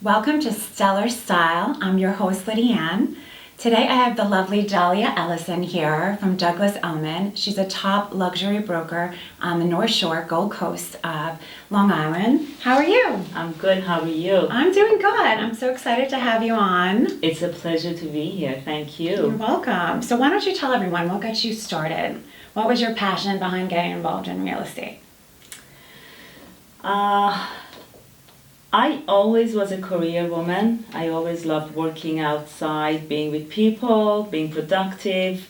Welcome to Stellar Style. I'm your host, Lydiane. Today I have the lovely Dalia Elison here from Douglas Elliman. She's a top luxury broker on the North Shore, Gold Coast of Long Island. How are you? I'm good. How are you? I'm doing good. I'm so excited to have you on. It's a pleasure to be here. Thank you. You're welcome. So why don't you tell everyone what got you started? What was your passion behind getting involved in real estate? I always was a career woman. I always loved working outside, being with people, being productive.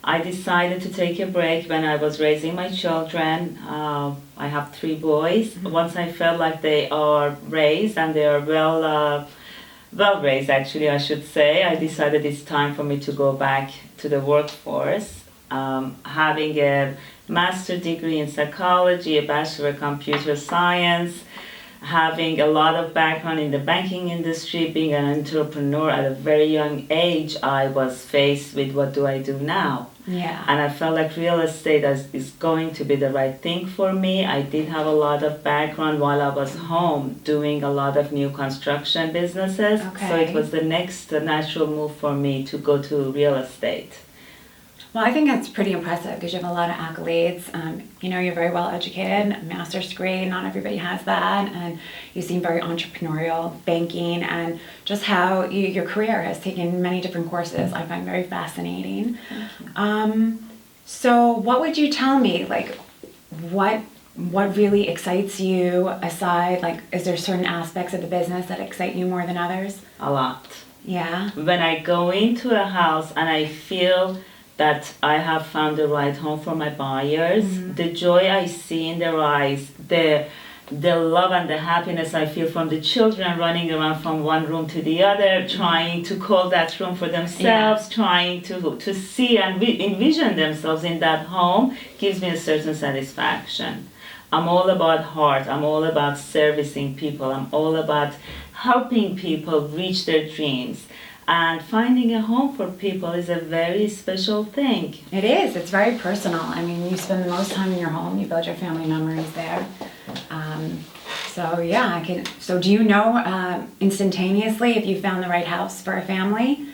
I decided to take a break when I was raising my children. I have 3 boys. Mm-hmm. Once I felt like they are raised and they are well raised, actually, I should say, I decided it's time for me to go back to the workforce. Having a master's degree in psychology, a bachelor of computer science, having a lot of background in the banking industry, being an entrepreneur at a very young age, I was faced with what do I do now? Yeah. And I felt like real estate is going to be the right thing for me. I did have a lot of background while I was home doing a lot of new construction businesses. Okay. So it was the next natural move for me to go to real estate. Well, I think that's pretty impressive because you have a lot of accolades. You're very well educated, a master's degree, not everybody has that. And you seem very entrepreneurial, banking, and just how your career has taken many different courses. I find very fascinating. So what would you tell me, what really excites you aside, is there certain aspects of the business that excite you more than others? A lot. Yeah. When I go into a house and I feel that I have found the right home for my buyers, the joy I see in their eyes, the love and the happiness I feel from the children running around from one room to the other, trying to call that room for themselves, trying to see and envision themselves in that home, gives me a certain satisfaction. I'm all about heart. I'm all about servicing people. I'm all about helping people reach their dreams. And finding a home for people is a very special thing. It is. It's very personal. I mean, you spend the most time in your home. You build your family memories there. So do you know instantaneously if you found the right house for a family?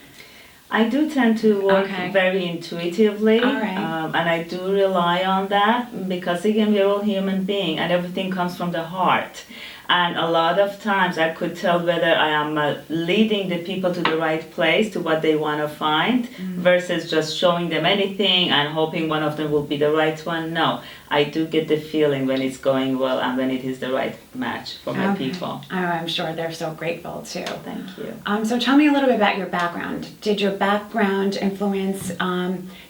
I do tend to work very intuitively. All right. And I do rely on that because, again, we're all human beings and everything comes from the heart. And a lot of times I could tell whether I am leading the people to the right place, to what they want to find, versus just showing them anything and hoping one of them will be the right one. No, I do get the feeling when it's going well and when it is the right match for my people. I'm sure they're so grateful too. Thank you. So tell me a little bit about your background. Did your background influence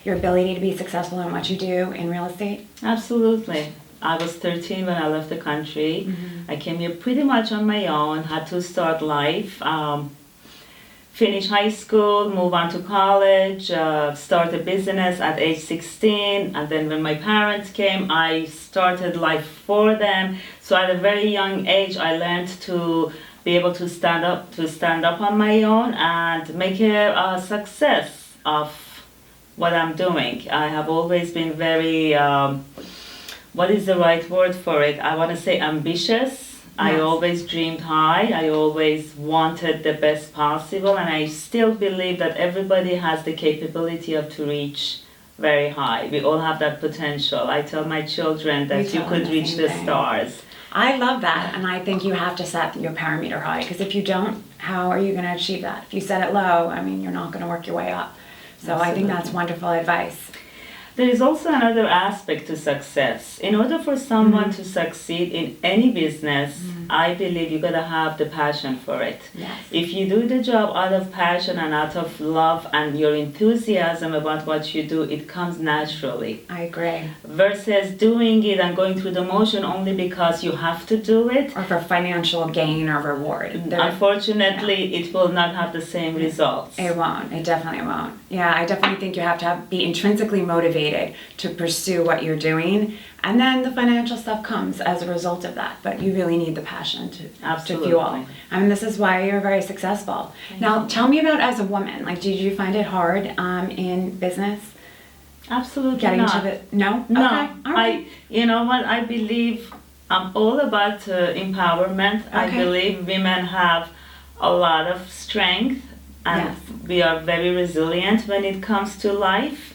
your ability to be successful in what you do in real estate? Absolutely. I was 13 when I left the country. I came here pretty much on my own, had to start life, finish high school, move on to college, start a business at age 16, and then when my parents came, I started life for them. So at a very young age, I learned to be able to stand up on my own and make a success of what I'm doing. I have always been very what is the right word for it? I want to say ambitious. Yes. I always dreamed high. I always wanted the best possible. And I still believe that everybody has the capability to reach very high. We all have that potential. I tell my children that you could reach the stars. I love that. And I think you have to set your parameter high. Because if you don't, how are you going to achieve that? If you set it low, you're not going to work your way up. So absolutely. I think that's wonderful advice. There is also another aspect to success. In order for someone to succeed in any business, I believe you gotta have the passion for it. Yes. If you do the job out of passion and out of love and your enthusiasm about what you do, it comes naturally. I agree. Versus doing it and going through the motion only because you have to do it. Or for financial gain or reward. Unfortunately, it will not have the same results. It won't. It definitely won't. Yeah, I definitely think you have to be intrinsically motivated to pursue what you're doing, and then the financial stuff comes as a result of that, but you really need the passion to fuel. This is why you're very successful. Now tell me about as a woman, did you find it hard in business? Absolutely Getting not. No? No. Okay. All right. I believe I'm all about empowerment. Okay. I believe women have a lot of strength, and Yes. we are very resilient when it comes to life.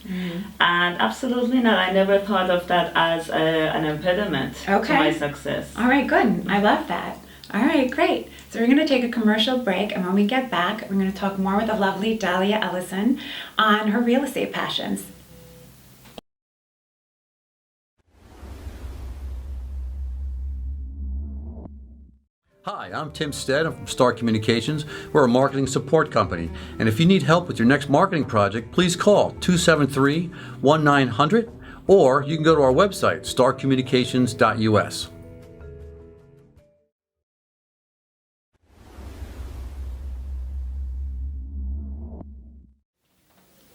And absolutely not, I never thought of that as an impediment to Okay. my success. All right, good. I love that. All right, great. So we're going to take a commercial break, and when we get back, we're going to talk more with the lovely Dalia Elison on her real estate passions. Hi, I'm Tim Stead. I'm from Star Communications. We're a marketing support company. And if you need help with your next marketing project, please call 273-1900, or you can go to our website, starcommunications.us.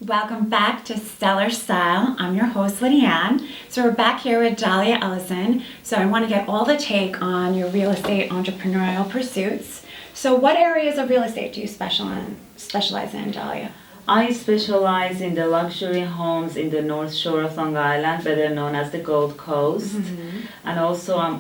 Welcome back to Stellar Style. I'm your host, Lydiane. So we're back here with Dalia Elison. So I want to get all the take on your real estate entrepreneurial pursuits. So what areas of real estate do you specialize in, Dalia? I specialize in the luxury homes in the North Shore of Long Island, better known as the Gold Coast. And also I'm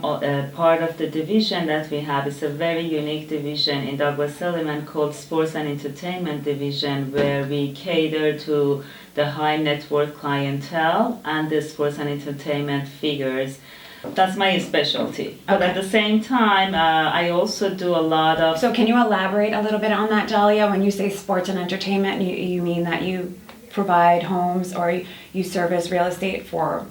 part of the division that we have. It's a very unique division in Douglas Elliman called Sports and Entertainment Division, where we cater to the high net worth clientele and the sports and entertainment figures. That's my specialty. But at the same time, I also do a lot of... So can you elaborate a little bit on that, Dalia? When you say sports and entertainment, you mean that you provide homes or you service real estate for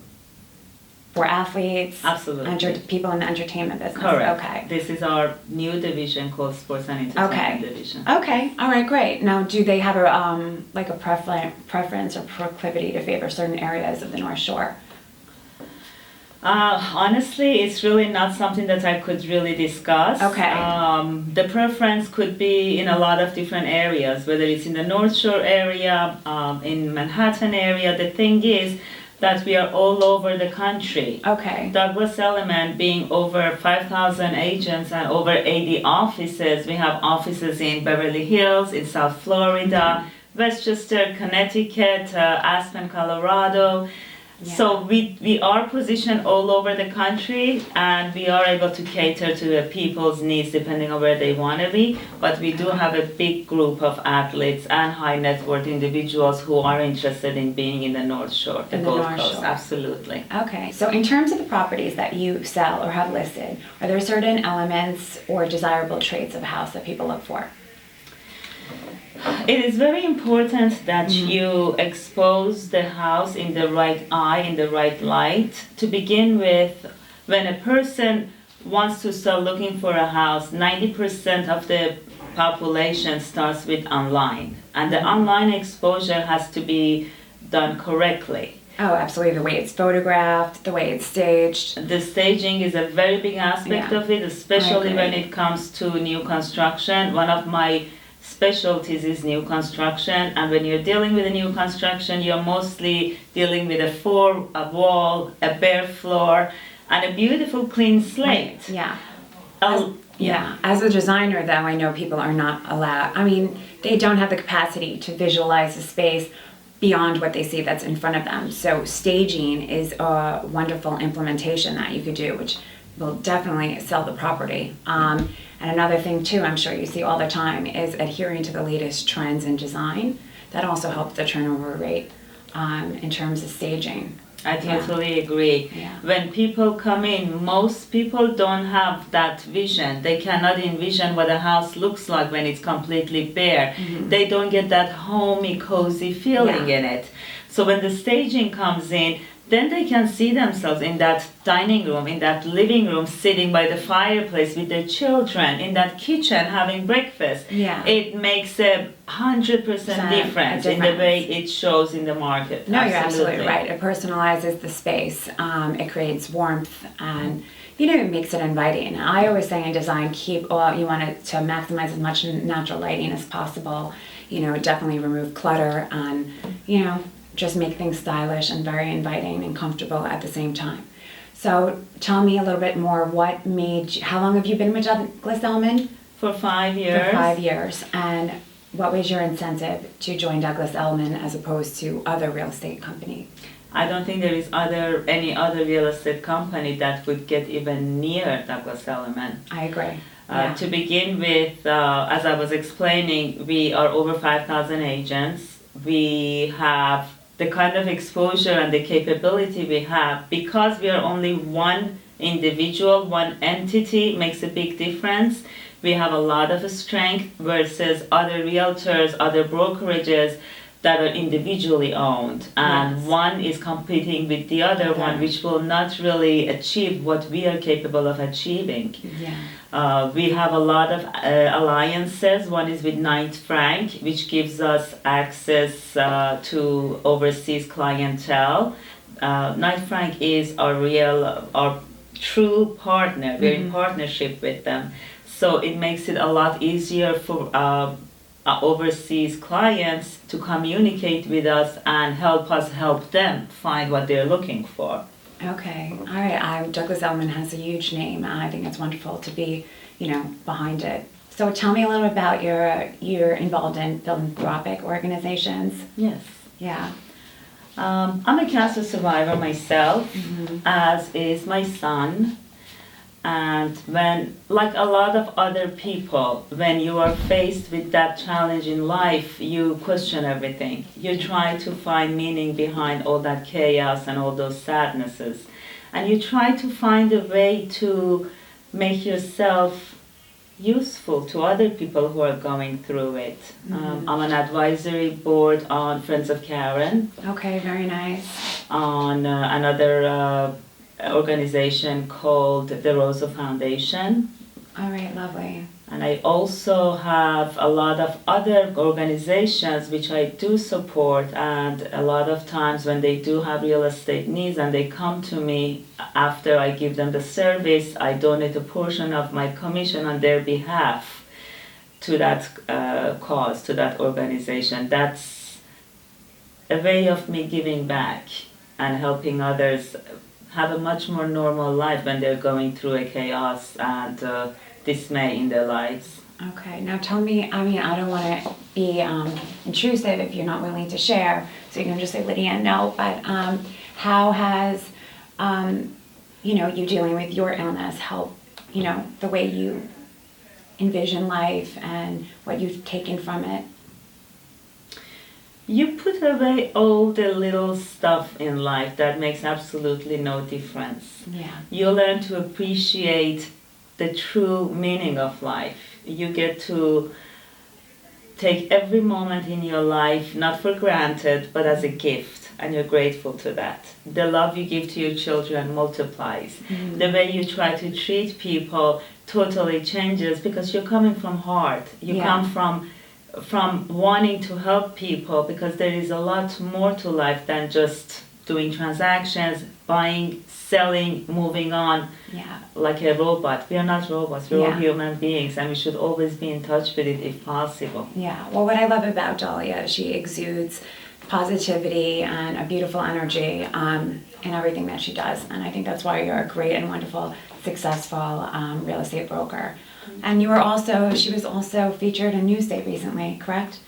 athletes? Absolutely. People in the entertainment business? Correct. Okay. This is our new division called Sports and Entertainment Division. Okay. All right. Great. Now, do they have a preference or proclivity to favor certain areas of the North Shore? Honestly, it's really not something that I could really discuss. Okay. The preference could be in a lot of different areas, whether it's in the North Shore area, in Manhattan area. The thing is that we are all over the country. Okay. Douglas Elliman being over 5,000 agents and over 80 offices. We have offices in Beverly Hills, in South Florida, Westchester, Connecticut, Aspen, Colorado. Yeah. So we are positioned all over the country, and we are able to cater to the people's needs depending on where they want to be. But we do have a big group of athletes and high net worth individuals who are interested in being in the North Shore, the Gold Coast. Absolutely. Okay. So in terms of the properties that you sell or have listed, are there certain elements or desirable traits of a house that people look for? It is very important that you expose the house in the right eye, in the right light. To begin with, when a person wants to start looking for a house, 90% of the population starts with online. And the online exposure has to be done correctly. Oh, absolutely. The way it's photographed, the way it's staged. The staging is a very big aspect of it, especially when it comes to new construction. One of my specialties is new construction, and when you're dealing with a new construction, you're mostly dealing with a wall, a bare floor, and a beautiful clean slate. Yeah. Yeah. As a designer, though, I know people are not allowed. I mean, they don't have the capacity to visualize the space beyond what they see that's in front of them. So staging is a wonderful implementation that you could do, which will definitely sell the property. And another thing too, I'm sure you see all the time, is adhering to the latest trends in design. That also helps the turnover rate in terms of staging. I totally agree. Yeah. When people come in, most people don't have that vision. They cannot envision what a house looks like when it's completely bare. They don't get that homey, cozy feeling in it. So when the staging comes in, then they can see themselves in that dining room, in that living room, sitting by the fireplace with their children, in that kitchen having breakfast. Yeah. It makes 100% difference in the way it shows in the market. No, you're absolutely right. It personalizes the space. It creates warmth, and it makes it inviting. I always say in design, you want it to maximize as much natural lighting as possible. Definitely remove clutter, and just make things stylish and very inviting and comfortable at the same time. So tell me a little bit more, how long have you been with Douglas Elliman? For 5 years. For 5 years. And what was your incentive to join Douglas Elliman as opposed to other real estate companies? I don't think there is any other real estate company that would get even near Douglas Elliman. I agree. Yeah. To begin with, as I was explaining, we are over 5,000 agents. We have the kind of exposure and the capability we have because we are only one individual, one entity makes a big difference. We have a lot of strength versus other realtors, other brokerages that are individually owned, and Yes. one is competing with the other Okay. one, which will not really achieve what we are capable of achieving. Yeah. We have a lot of alliances. One is with Knight Frank, which gives us access to overseas clientele. Knight Frank is our true partner. We're in partnership with them. So it makes it a lot easier for overseas clients to communicate with us and help us help them find what they're looking for. Okay, all right. Douglas Elliman has a huge name, and I think it's wonderful to be, behind it. So tell me a little bit about you're involved in philanthropic organizations. Yes. Yeah. I'm a cancer survivor myself, as is my son. And when, like a lot of other people, when you are faced with that challenge in life, you question everything. You try to find meaning behind all that chaos and all those sadnesses. And you try to find a way to make yourself useful to other people who are going through it. I'm an advisory board on Friends of Karen, Okay, very nice. on another organization called the Rosa Foundation. All right, lovely. And I also have a lot of other organizations which I do support, and a lot of times when they do have real estate needs and they come to me after I give them the service, I donate a portion of my commission on their behalf to that cause, to that organization. That's a way of me giving back and helping others have a much more normal life when they're going through a chaos and dismay in their lives. Okay, now tell me, I don't want to be intrusive if you're not willing to share, so you can just say, Lydiane, no, but how has, you dealing with your illness help, the way you envision life and what you've taken from it? You put away all the little stuff in life that makes absolutely no difference. Yeah. You learn to appreciate the true meaning of life. You get to take every moment in your life, not for granted, but as a gift, and you're grateful to that. The love you give to your children multiplies. The way you try to treat people totally changes because you're coming from heart. You come from wanting to help people, because there is a lot more to life than just doing transactions, buying, selling, moving on like a robot. We are not robots, we're all human beings, and we should always be in touch with it if possible. Yeah, well, what I love about Dalia, she exudes positivity and a beautiful energy in everything that she does, and I think that's why you're a great and wonderful, successful real estate broker. And she was also featured in Newsday recently, correct?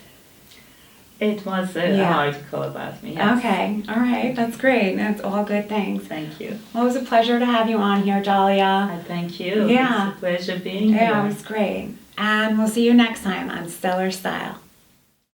It was an article about me, yes. Okay, all right, that's great. That's all good things. Thank you. Well, it was a pleasure to have you on here, Dalia. I thank you. Yeah. It's a pleasure being here. Yeah, it was great. And we'll see you next time on Stellar Style.